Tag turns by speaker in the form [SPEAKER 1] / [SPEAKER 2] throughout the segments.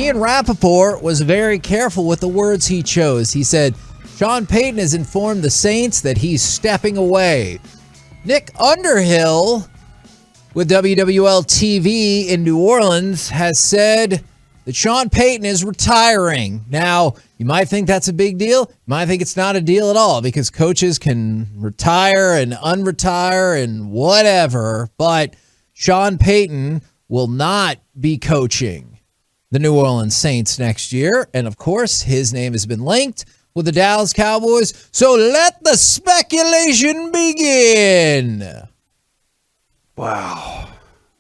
[SPEAKER 1] Ian Rappaport was very careful with the words he chose. He said, Sean Payton has informed the Saints that he's stepping away. Nick Underhill with WWL TV in New Orleans has said that Sean Payton is retiring. Now, you might think that's a big deal. You might think it's not a deal at all because coaches can retire and unretire and whatever, but Sean Payton will not be coaching the New Orleans Saints next year. And, of course, his name has been linked with the Dallas Cowboys. So let the speculation begin.
[SPEAKER 2] Wow.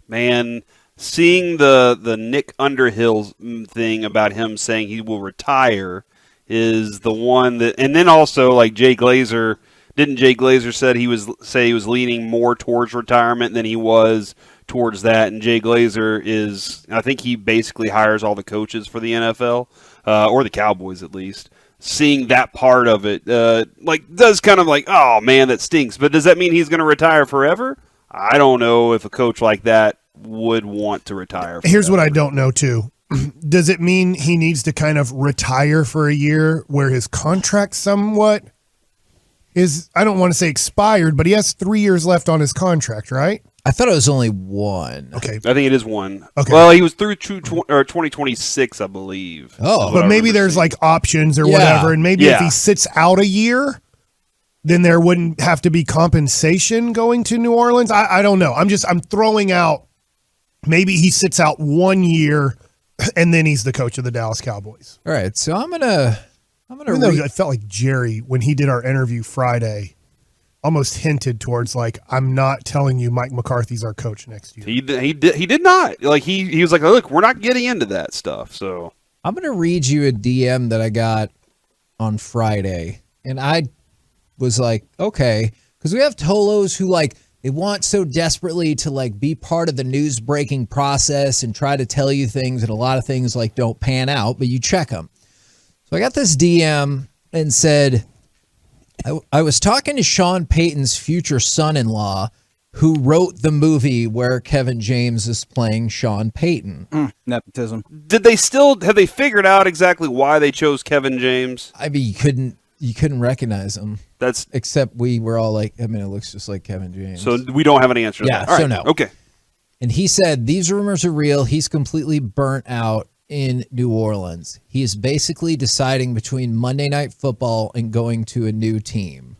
[SPEAKER 2] Man, seeing the Nick Underhill thing about him saying he will retire is the one that, and then also like Jay Glazer, didn't Jay Glazer say he was leaning more towards retirement than he was towards that, and Jay Glazer is, I think he basically hires all the coaches for the NFL, or the Cowboys at least. Seeing that part of it, does kind of like, oh man, that stinks. But does that mean he's going to retire forever? I don't know if a coach like that would want to retire forever.
[SPEAKER 3] Here's what I don't know too. Does it mean he needs to kind of retire for a year where his contract somewhat is, I don't want to say expired, but he has 3 years left on his contract, right?
[SPEAKER 1] I thought it was only one.
[SPEAKER 3] Okay.
[SPEAKER 2] I think it is one.
[SPEAKER 3] Okay.
[SPEAKER 2] Well, he was through 2026, I believe.
[SPEAKER 1] Oh.
[SPEAKER 3] But maybe there's like options or whatever, and maybe if he sits out a year, then there wouldn't have to be compensation going to New Orleans. I don't know. I'm throwing out, maybe he sits out 1 year and then he's the coach of the Dallas Cowboys.
[SPEAKER 1] All right, so I'm gonna
[SPEAKER 3] I felt like Jerry, when he did our interview Friday, almost hinted towards like, I'm not telling you Mike McCarthy's our coach next year.
[SPEAKER 2] He did not. Like he was like, look, we're not getting into that stuff. So
[SPEAKER 1] I'm gonna read you a DM that I got on Friday, and I was like, okay, because we have Tolos who like they want so desperately to like be part of the news breaking process and try to tell you things, and a lot of things like don't pan out, but you check them. So I got this DM and said, I was talking to Sean Payton's future son-in-law who wrote the movie where Kevin James is playing Sean Payton.
[SPEAKER 4] Nepotism.
[SPEAKER 2] have they figured out exactly why they chose Kevin James?
[SPEAKER 1] I mean, you couldn't recognize him. Except we were all like, I mean, it looks just like Kevin James.
[SPEAKER 2] So we don't have an answer to that.
[SPEAKER 1] Yeah, so no.
[SPEAKER 2] Okay.
[SPEAKER 1] And he said, these rumors are real. He's completely burnt out in New Orleans. He is basically deciding between Monday Night Football and going to a new team.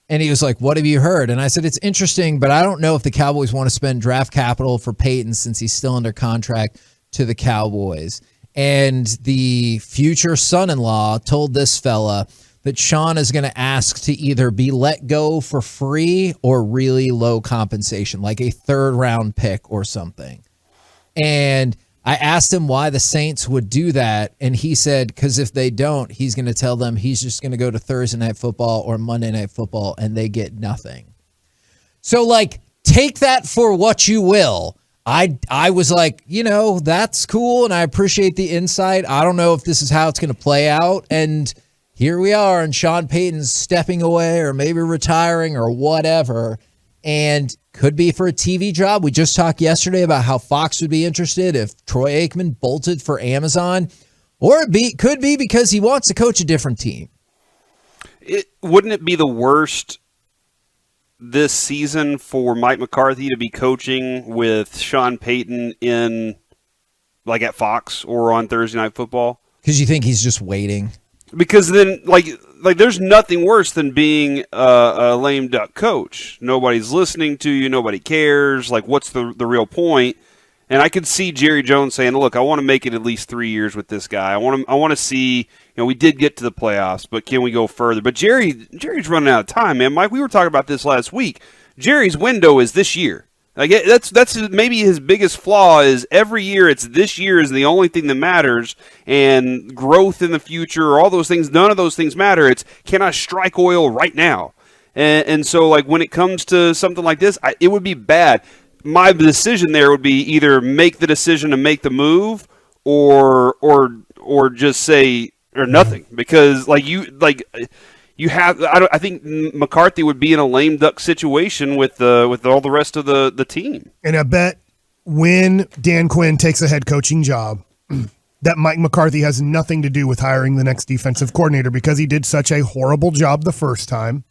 [SPEAKER 1] And he was like, what have you heard? And I said, it's interesting, but I don't know if the Cowboys want to spend draft capital for Payton since he's still under contract to the Cowboys. And the future son-in-law told this fella that Sean is going to ask to either be let go for free or really low compensation, like a third-round pick or something. And I asked him why the Saints would do that, and he said because if they don't, he's going to tell them he's just going to go to Thursday Night Football or Monday Night Football, and they get nothing. So, like, take that for what you will. I was like, that's cool, and I appreciate the insight. I don't know if this is how it's going to play out, and here we are, and Sean Payton's stepping away or maybe retiring or whatever, and could be for a TV job. We just talked yesterday about how Fox would be interested if Troy Aikman bolted for Amazon, or could be because he wants to coach a different team.
[SPEAKER 2] Wouldn't it be the worst this season for Mike McCarthy to be coaching with Sean Payton in, like, at Fox or on Thursday Night Football?
[SPEAKER 1] Because you think he's just waiting?
[SPEAKER 2] Because then, like there's nothing worse than being a lame duck coach. Nobody's listening to you. Nobody cares. Like, what's the real point? And I could see Jerry Jones saying, "Look, I want to make it at least 3 years with this guy. I want to see. We did get to the playoffs, but can we go further?" But Jerry's running out of time, man. Mike, we were talking about this last week. Jerry's window is this year. Like, that's maybe his biggest flaw is every year it's this year is the only thing that matters, and growth in the future, all those things, none of those things matter. It's, can I strike oil right now? And so, like, when it comes to something like this, it would be bad. My decision there would be either make the decision to make the move or just say, or nothing, because I think McCarthy would be in a lame duck situation with all the rest of the team.
[SPEAKER 3] And I bet when Dan Quinn takes a head coaching job, that Mike McCarthy has nothing to do with hiring the next defensive coordinator because he did such a horrible job the first time,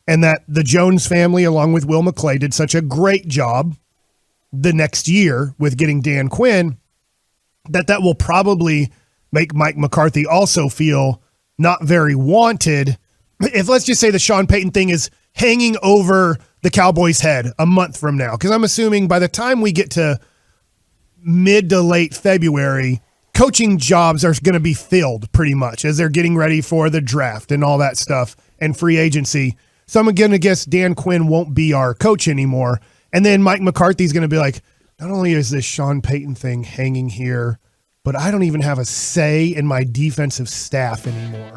[SPEAKER 3] and that the Jones family, along with Will McClay, did such a great job the next year with getting Dan Quinn, that will probably make Mike McCarthy also feel not very wanted. If, let's just say, the Sean Payton thing is hanging over the Cowboys' head a month from now, because I'm assuming by the time we get to mid to late February, coaching jobs are going to be filled pretty much as they're getting ready for the draft and all that stuff and free agency. So I'm going to guess Dan Quinn won't be our coach anymore. And then Mike McCarthy's going to be like, not only is this Sean Payton thing hanging here, but I don't even have a say in my defensive staff anymore.